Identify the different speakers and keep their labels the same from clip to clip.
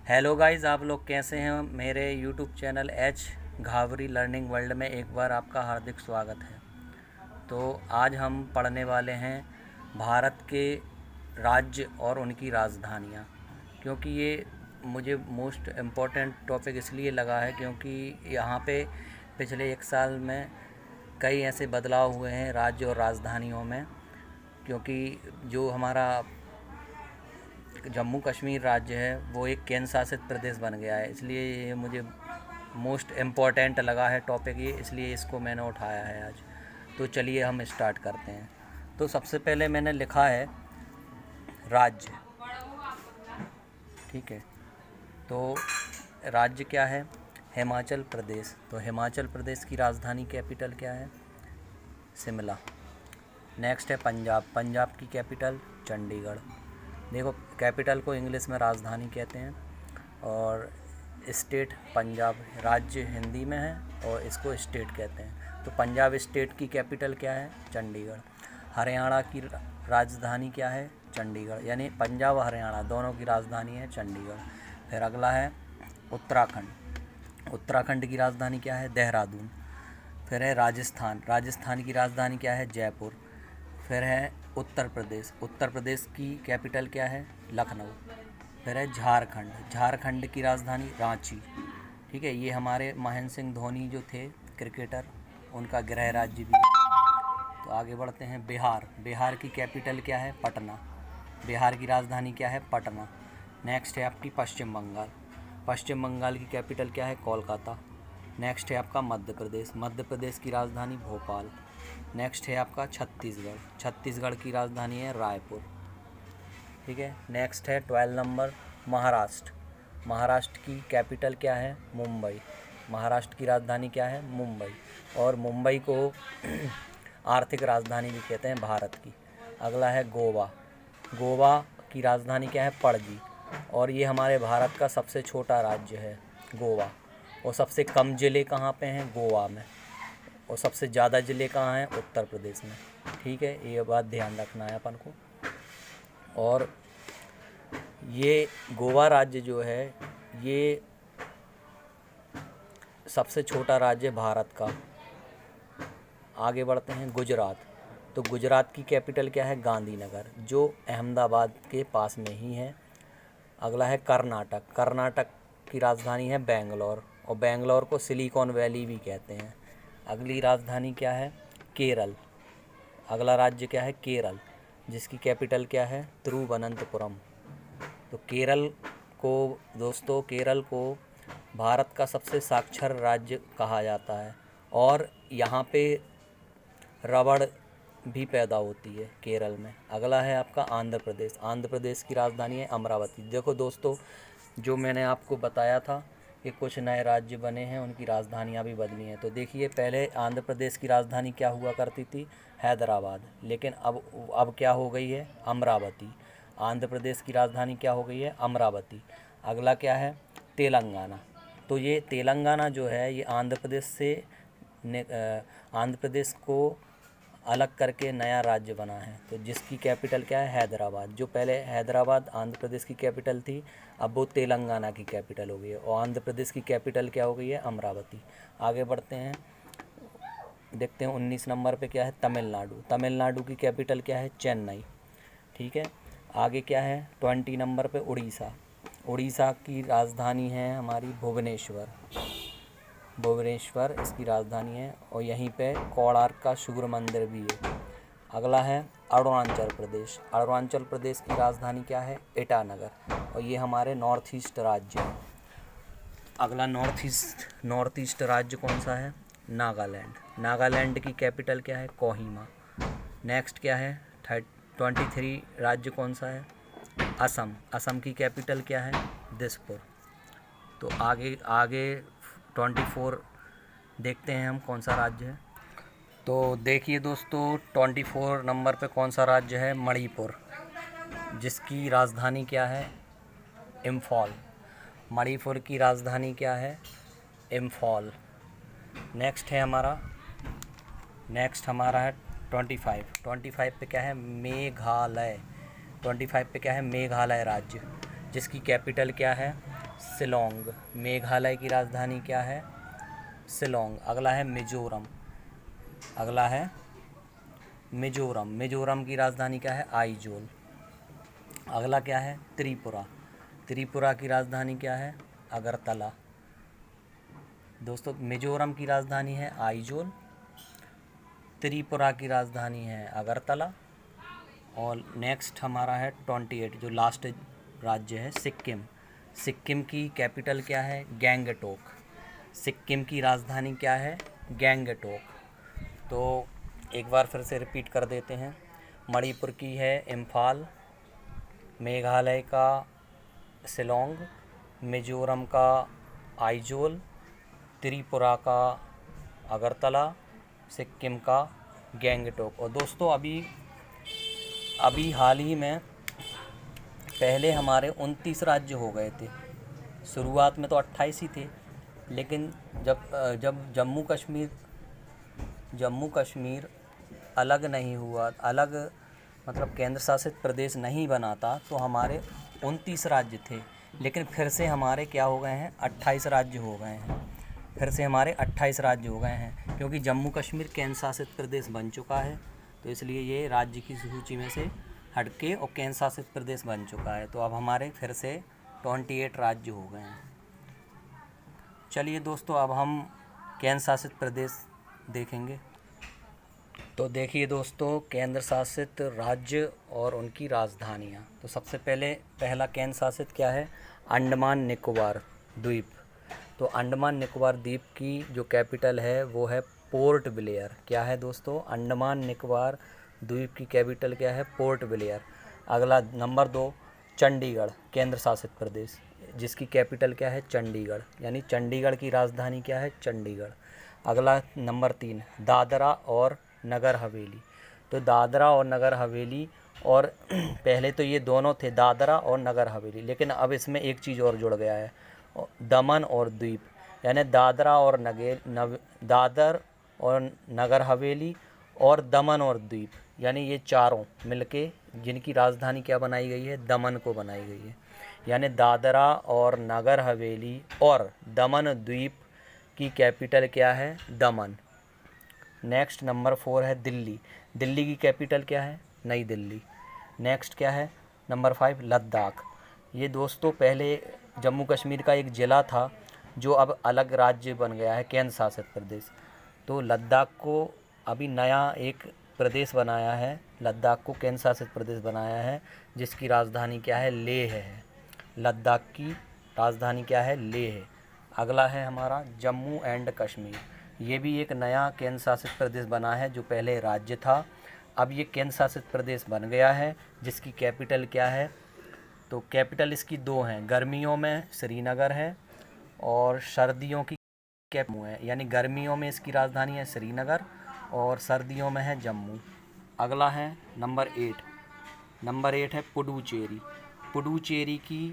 Speaker 1: Hello guys, आप लोग कैसे हैं। मेरे YouTube channel H Ghavri learning world में एक बार आपका हार्दिक स्वागत है। तो आज हम पढ़ने वाले हैं भारत के राज्य और उनकी राजधानियाँ, क्योंकि ये मुझे मोस्ट इम्पोर्टेंट टॉपिक इसलिए लगा है क्योंकि यहाँ पे पिछले एक साल में कई ऐसे बदलाव हुए हैं राज्य और राजधानियों में। क्योंकि जो हमारा जम्मू कश्मीर राज्य है वो एक केंद्र शासित प्रदेश बन गया है, इसलिए ये मुझे मोस्ट इम्पॉर्टेंट लगा है टॉपिक ये, इसलिए इसको मैंने उठाया है आज। तो चलिए हम स्टार्ट करते हैं। तो सबसे पहले मैंने लिखा है राज्य, ठीक है। तो राज्य क्या है? हिमाचल प्रदेश। तो हिमाचल प्रदेश की राजधानी कैपिटल क्या है? शिमला। नेक्स्ट है पंजाब। पंजाब की कैपिटल चंडीगढ़। देखो, कैपिटल को इंग्लिश में राजधानी कहते हैं और स्टेट पंजाब, राज्य हिंदी में है और इसको स्टेट कहते हैं। तो पंजाब स्टेट की कैपिटल क्या है? चंडीगढ़। हरियाणा की राजधानी क्या है? चंडीगढ़। यानी पंजाब और हरियाणा दोनों की राजधानी है चंडीगढ़। फिर अगला है उत्तराखंड। उत्तराखंड की राजधानी क्या है? देहरादून। फिर है राजस्थान। राजस्थान की राजधानी क्या है? जयपुर। फिर है उत्तर प्रदेश। उत्तर प्रदेश की कैपिटल क्या है? लखनऊ। फिर है झारखंड। झारखंड की राजधानी रांची, ठीक है। ये हमारे महेंद्र सिंह धोनी जो थे क्रिकेटर, उनका गृह राज्य भी है। तो आगे बढ़ते हैं बिहार। बिहार की कैपिटल क्या है? पटना। बिहार की राजधानी क्या है? पटना। नेक्स्ट है आपकी पश्चिम बंगाल। पश्चिम बंगाल की कैपिटल क्या है? कोलकाता। नेक्स्ट है आपका मध्य प्रदेश। मध्य प्रदेश की राजधानी भोपाल। नेक्स्ट है आपका छत्तीसगढ़। छत्तीसगढ़ की राजधानी है रायपुर, ठीक है। नेक्स्ट है 12 नंबर महाराष्ट्र। महाराष्ट्र की कैपिटल क्या है? मुंबई। महाराष्ट्र की राजधानी क्या है? मुंबई। और मुंबई को आर्थिक राजधानी भी कहते हैं भारत की। अगला है गोवा। गोवा की राजधानी क्या है? पणजी। और ये हमारे भारत का सबसे छोटा राज्य है गोवा। और सबसे कम ज़िले कहाँ पे हैं? गोवा में। और सबसे ज़्यादा ज़िले कहाँ हैं? उत्तर प्रदेश में, ठीक है। ये बात ध्यान रखना है अपन को। और ये गोवा राज्य जो है ये सबसे छोटा राज्य भारत का। आगे बढ़ते हैं गुजरात। तो गुजरात की कैपिटल क्या है? गांधीनगर, जो अहमदाबाद के पास में ही है। अगला है कर्नाटक। कर्नाटक की राजधानी है बेंगलोर, और बेंगलोर को सिलिकॉन वैली भी कहते हैं। अगली राजधानी क्या है? केरल। अगला राज्य क्या है? केरल, जिसकी कैपिटल क्या है? तिरुवनंतपुरम। तो केरल को दोस्तों, केरल को भारत का सबसे साक्षर राज्य कहा जाता है। और यहाँ पे रबड़ भी पैदा होती है केरल में। अगला है आपका आंध्र प्रदेश। आंध्र प्रदेश की राजधानी है अमरावती। देखो दोस्तों, जो मैंने आपको बताया था कि कुछ नए राज्य बने हैं, उनकी राजधानियाँ भी बदली हैं। तो देखिए, पहले आंध्र प्रदेश की राजधानी क्या हुआ करती थी? हैदराबाद। लेकिन अब क्या हो गई है? अमरावती। आंध्र प्रदेश की राजधानी क्या हो गई है? अमरावती। अगला क्या है? तेलंगाना। तो ये तेलंगाना जो है ये आंध्र प्रदेश से आंध्र प्रदेश को अलग करके नया राज्य बना है। तो जिसकी कैपिटल क्या है? हैदराबाद। जो पहले हैदराबाद आंध्र प्रदेश की कैपिटल थी, अब वो तेलंगाना की कैपिटल हो गई है। और आंध्र प्रदेश की कैपिटल क्या हो गई है? अमरावती। आगे बढ़ते हैं, देखते हैं 19 नंबर पे क्या है? तमिलनाडु। तमिलनाडु की कैपिटल क्या है? चेन्नई, ठीक है। आगे क्या है? 20 नंबर पे उड़ीसा। उड़ीसा की राजधानी है हमारी भुवनेश्वर। भुवनेश्वर इसकी राजधानी है, और यहीं पे कोणार्क का सूर्य मंदिर भी है। अगला है अरुणाचल प्रदेश। अरुणाचल प्रदेश की राजधानी क्या है? ईटानगर, और ये हमारे नॉर्थ ईस्ट राज्य है। अगला नॉर्थ ईस्ट राज्य कौन सा है? नागालैंड। नागालैंड की कैपिटल क्या है? कोहिमा। नेक्स्ट क्या है? 23 राज्य कौन सा है? असम। असम की कैपिटल क्या है? दिसपुर। तो आगे 24 देखते हैं हम कौन सा राज्य है। तो देखिए दोस्तों, 24 नंबर पे कौन सा राज्य है? मणिपुर, जिसकी राजधानी क्या है? इम्फॉल। मणिपुर की राजधानी क्या है? इम्फॉल। नेक्स्ट हमारा है 25 पे क्या है? मेघालय। 25 पे क्या है? मेघालय राज्य, जिसकी कैपिटल क्या है? शिलोंग। मेघालय की राजधानी क्या है? शिलोंग। अगला है मिजोरम। अगला है मिजोरम। मिजोरम की राजधानी क्या है? आइजोल। अगला क्या है? त्रिपुरा। त्रिपुरा की राजधानी क्या है? अगरतला। दोस्तों मिजोरम की राजधानी है आइजोल, त्रिपुरा की राजधानी है अगरतला, और नेक्स्ट हमारा है 28 जो लास्ट राज्य है सिक्किम। सिक्किम की कैपिटल क्या है? गैंगटोक। सिक्किम की राजधानी क्या है? गैंगटोक। तो एक बार फिर से रिपीट कर देते हैं। मणिपुर की है इम्फाल, मेघालय का शिलोंग, मिजोरम का आइजोल, त्रिपुरा का अगरतला, सिक्किम का गैंगटोक। और दोस्तों अभी हाल ही में पहले हमारे 29 राज्य हो गए थे। शुरुआत में तो 28 ही थे, लेकिन जब जम्मू कश्मीर अलग नहीं हुआ, अलग मतलब केंद्र शासित प्रदेश नहीं बना था, तो हमारे 29 राज्य थे। लेकिन फिर से हमारे क्या हो गए हैं? 28 राज्य हो गए हैं। फिर से हमारे 28 राज्य हो गए हैं, क्योंकि जम्मू कश्मीर केंद्र शासित प्रदेश बन चुका है, तो इसलिए ये राज्य की सूची में से हटके और केंद्र शासित प्रदेश बन चुका है। तो अब हमारे फिर से 28 राज्य हो गए हैं। चलिए दोस्तों, अब हम केंद्र शासित प्रदेश देखेंगे। तो देखिए दोस्तों, केंद्र शासित राज्य और उनकी राजधानियाँ। तो सबसे पहला केंद्र शासित क्या है? अंडमान निकोबार द्वीप। तो अंडमान निकोबार द्वीप की जो कैपिटल है वो है पोर्ट ब्लेयर। क्या है दोस्तों? अंडमान निकोबार द्वीप की कैपिटल क्या है? Port Blair. अगला नंबर 2 चंडीगढ़ केंद्र शासित प्रदेश, जिसकी कैपिटल क्या है? चंडीगढ़, यानी चंडीगढ़ की राजधानी क्या है? चंडीगढ़। अगला नंबर 3 दादरा और नगर हवेली। तो दादरा और नगर हवेली, और पहले तो ये दोनों थे दादरा और नगर हवेली, लेकिन अब इसमें एक चीज़ और जुड़ गया है, दमन और द्वीप। यानी दादर और नगर हवेली और दमन और द्वीप, यानी ये चारों मिलके जिनकी राजधानी क्या बनाई गई है? दमन को बनाई गई है। यानी दादरा और नगर हवेली और दमन द्वीप की कैपिटल क्या है? दमन। नेक्स्ट नंबर 4 है दिल्ली। दिल्ली की कैपिटल क्या है? नई दिल्ली। नेक्स्ट क्या है? नंबर 5 लद्दाख। ये दोस्तों पहले जम्मू कश्मीर का एक ज़िला था, जो अब अलग राज्य बन गया है, केंद्र शासित प्रदेश। तो लद्दाख को अभी नया एक प्रदेश बनाया है, लद्दाख को केंद्र शासित प्रदेश बनाया है, जिसकी राजधानी क्या है? लेह है। लद्दाख की राजधानी क्या है? लेह है। अगला है हमारा जम्मू एंड कश्मीर। ये भी एक नया केंद्र शासित प्रदेश बना है, जो पहले राज्य था, अब ये केंद्र शासित प्रदेश बन गया है, जिसकी कैपिटल क्या है? तो कैपिटल इसकी 2 हैं, गर्मियों में श्रीनगर है और सर्दियों की जम्मू है। यानी गर्मियों में इसकी राजधानी है श्रीनगर और सर्दियों में है जम्मू। अगला है नंबर 8। नंबर 8 है पुडुचेरी। पुडुचेरी की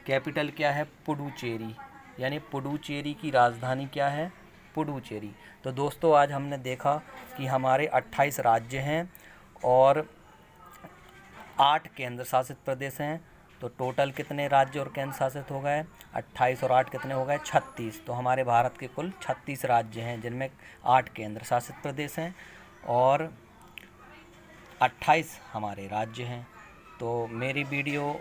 Speaker 1: कैपिटल क्या है? पुडुचेरी। यानी पुडुचेरी की राजधानी क्या है? पुडुचेरी। तो दोस्तों आज हमने देखा कि हमारे 28 राज्य हैं और 8 केंद्र शासित प्रदेश हैं। तो टोटल कितने राज्य और केंद्र शासित हो गए? 28 और 8 कितने हो गए? 36। तो हमारे भारत के कुल 36 राज्य हैं, जिनमें 8 केंद्र शासित प्रदेश हैं और 28 हमारे राज्य हैं। तो मेरी वीडियो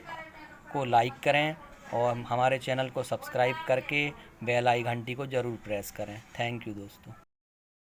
Speaker 1: को लाइक करें और हमारे चैनल को सब्सक्राइब करके बेल आई घंटी को ज़रूर प्रेस करें। थैंक यू दोस्तों।